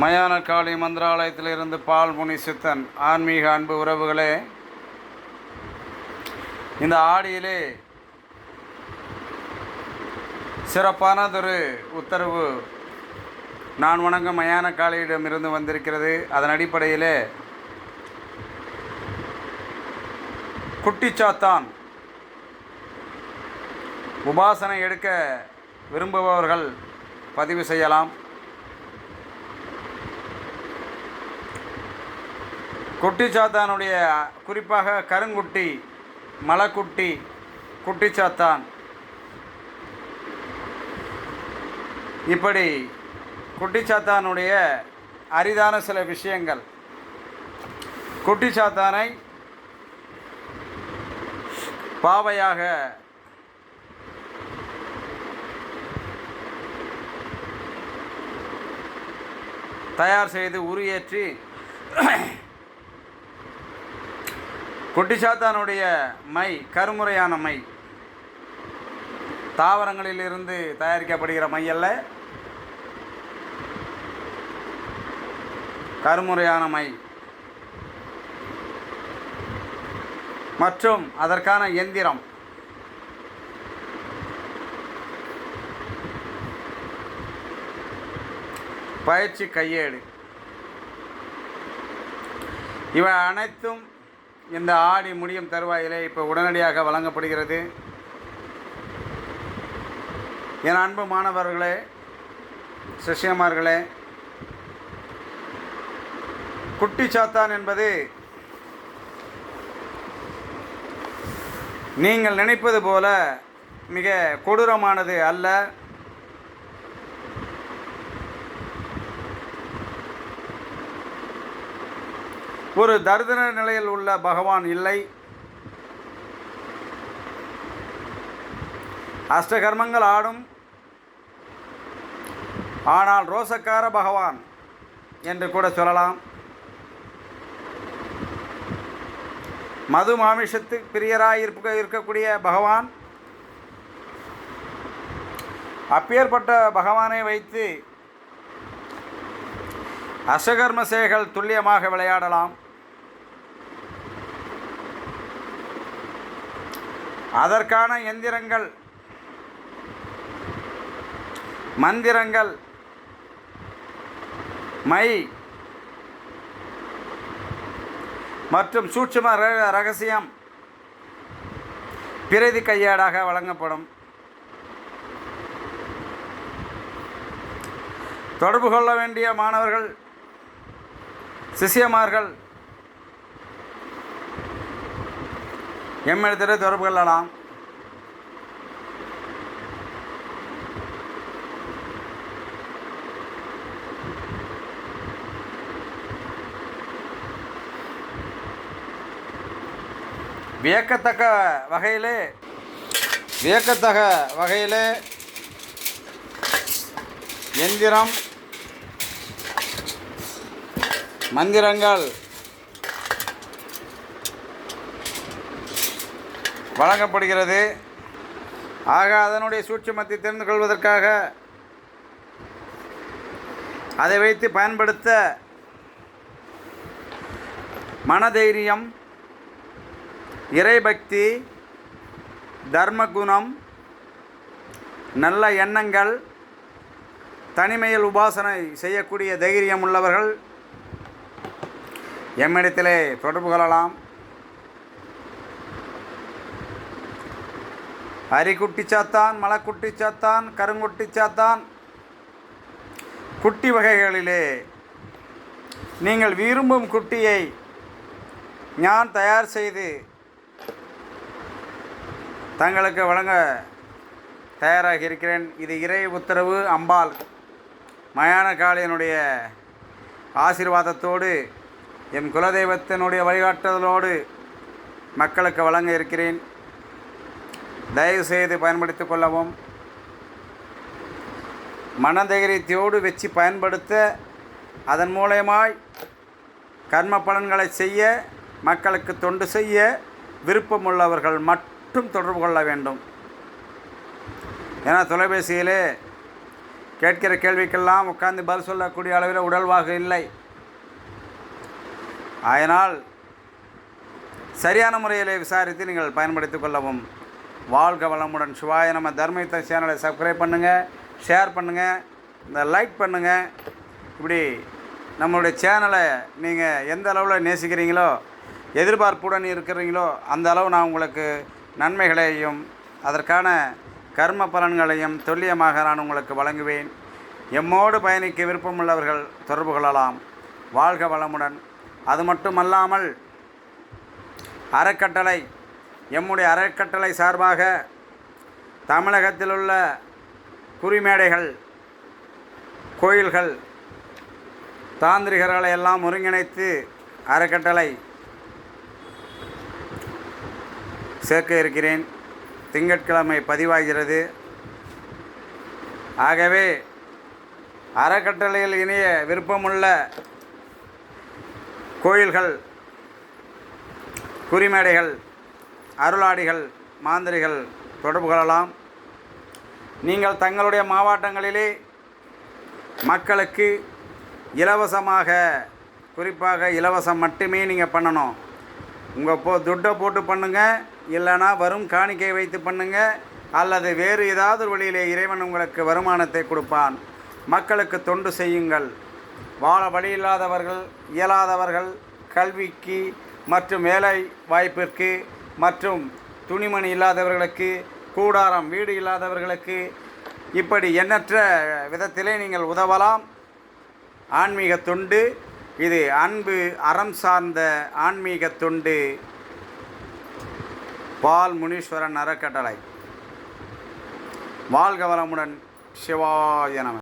மயான காளி மந்திராலயத்திலிருந்து பால்முனி சித்தன். ஆன்மீக அன்பு உறவுகளே, இந்த ஆடியிலே சிறப்பானதொரு உத்தரவு நான் வணங்கும் மயான காளியிடமிருந்து வந்திருக்கிறது. அதன் அடிப்படையிலே குட்டிச்சாத்தான் உபாசனை எடுக்க விரும்புபவர்கள் பதிவு செய்யலாம். குட்டிச்சாத்தானுடைய குறிப்பாக கருங்குட்டி, மலைக்குட்டி, குட்டிச்சாத்தான், இப்படி குட்டிச்சாத்தானுடைய அரிதான சில விஷயங்கள். குட்டிச்சாத்தானை பாவையாக தயார் செய்து உருயேற்றி குட்டிச்சாத்தானுடைய மை கருமுறையான மை, தாவரங்களிலிருந்து தயாரிக்கப்படுகிற மை அல்ல, கருமுறையான மை மற்றும் அதற்கான எந்திரம், பயிற்சி கையேடு, இவை அனைத்தும் இந்த ஆடி முடியும் தருவாயிலே இப்போ உடனடியாக வழங்கப்படுகிறது. என் அன்பு மாணவர்களே, சிஷ்யமார்களே, குட்டிச்சாத்தான் என்பது நீங்கள் நினைப்பது போல மிக கொடூரமானது அல்ல. ஒரு தரித்திர நிலையில் உள்ள பகவான் இல்லை. அஷ்டகர்மங்கள் ஆடும், ஆனால் ரோசக்கார பகவான் என்று கூட சொல்லலாம். மது மாமிஷத்து பிரியராய் இருக்கக்கூடிய பகவான், அப்பேற்பட்ட பகவானை வைத்து அஷ்டகர்ம சேகள் துல்லியமாக விளையாடலாம். அதற்கான எந்திரங்கள், மந்திரங்கள், மை மற்றும் சூட்சும ரகசியம் பிரதி கையேடாக வழங்கப்படும். தொடர்பு கொள்ள வேண்டிய மாணவர்கள், சிஷ்யமார்கள் எம்மிடத்திலே தொடர்பு கொள்ளலாம். வியக்கத்தக்க வகையிலே எந்திரம், மந்திரங்கள் வழங்கப்படுகிறது. ஆக அதனுடைய சூட்சுமத்தை தெரிந்து கொள்வதற்காக அதை வைத்து பயன்படுத்த மனதைரியம், இறைபக்தி, தர்மகுணம், நல்ல எண்ணங்கள், தனிமையில் உபாசனை செய்யக்கூடிய தைரியம் உள்ளவர்கள் எம்மிடத்திலே தொடர்பு கொள்ளலாம். அரிக்குட்டிச்சாத்தான், மலைக்குட்டிச்சாத்தான், கருங்குட்டிச்சாத்தான், குட்டி வகைகளிலே நீங்கள் விரும்பும் குட்டியை நான் தயார் செய்து தங்களுக்கு வழங்க தயாராக இருக்கிறேன். இது இறை உத்தரவு. அம்பாள் மயான காளியினுடைய ஆசீர்வாதத்தோடு, எம் குலதெய்வத்தினுடைய வழிகாட்டுதலோடு மக்களுக்கு வழங்க இருக்கிறேன். தயவு செய்து பயன்படுத்தி கொள்ளவும். மனதைரியத்தோடு வச்சு பயன்படுத்த, அதன் மூலமாய் கர்ம பலன்களை செய்ய, மக்களுக்கு தொண்டு செய்ய விருப்பமுள்ளவர்கள் மட்டும் தொடர்பு கொள்ள வேண்டும். ஏன்னா தொலைபேசியிலே கேட்கிற கேள்விக்கெல்லாம் உட்கார்ந்து பதில் சொல்லக்கூடிய அளவில் உடல்வாகு இல்லை. அதனால் சரியான முறையில் விசாரித்து நீங்கள் பயன்படுத்திக் கொள்ளவும். வாழ்க வளமுடன். சிவாய நம்ம தர்மயுத்த சேனலை சப்ஸ்கிரைப் பண்ணுங்கள், ஷேர் பண்ணுங்கள், இந்த லைக் பண்ணுங்கள். இப்படி நம்மளுடைய சேனலை நீங்கள் எந்த அளவில் நேசிக்கிறீங்களோ, எதிர்பார்ப்புடன் இருக்கிறீங்களோ, அந்த அளவு நான் உங்களுக்கு நன்மைகளையும் அதற்கான கர்ம பலன்களையும் துல்லியமாக நான் உங்களுக்கு வழங்குவேன். எம்மோடு பயணிக்க விருப்பமுள்ளவர்கள் தொடர்பு கொள்ளலாம். வாழ்க வளமுடன். அது மட்டுமல்லாமல் அறக்கட்டளை, எம்முடைய அறக்கட்டளை சார்பாக தமிழகத்தில் உள்ள குறிமேடைகள், கோயில்கள், தாந்திரிகர்களை எல்லாம் ஒருங்கிணைத்து அறக்கட்டளை சேர்க்க இருக்கிறேன். திங்கட்கிழமை பதிவாகிறது. ஆகவே அறக்கட்டளையில் இணைய விருப்பமுள்ள கோயில்கள், குறிமேடைகள், அருளாடிகள், மாந்திரிகள் தொடர்பு கொள்ளலாம். நீங்கள் தங்களுடைய மாவட்டங்களிலே மக்களுக்கு இலவசமாக, குறிப்பாக இலவசம் மட்டுமே நீங்கள் பண்ணணும். உங்கள் துட்டை போட்டு பண்ணுங்கள், இல்லைனா வரும் காணிக்கை வைத்து பண்ணுங்கள், அல்லது வேறு ஏதாவது ஒரு வழியிலே இறைவன் உங்களுக்கு வருமானத்தை கொடுப்பான். மக்களுக்கு தொண்டு செய்யுங்கள். வாழ வழி இல்லாதவர்கள், இயலாதவர்கள், கல்விக்கு மற்றும் வேலை வாய்ப்பிற்கு மற்றும் துணிமணி இல்லாதவர்களுக்கு, கூடாரம் வீடு இல்லாதவர்களுக்கு, இப்படி எண்ணற்ற விதத்திலே நீங்கள் உதவலாம். ஆன்மீக தொண்டு இது. அன்பு அறம் சார்ந்த ஆன்மீக தொண்டு. பால் முனீஸ்வரன் அறக்கட்டளை. வாழ்க வளமுடன். சிவாய நம.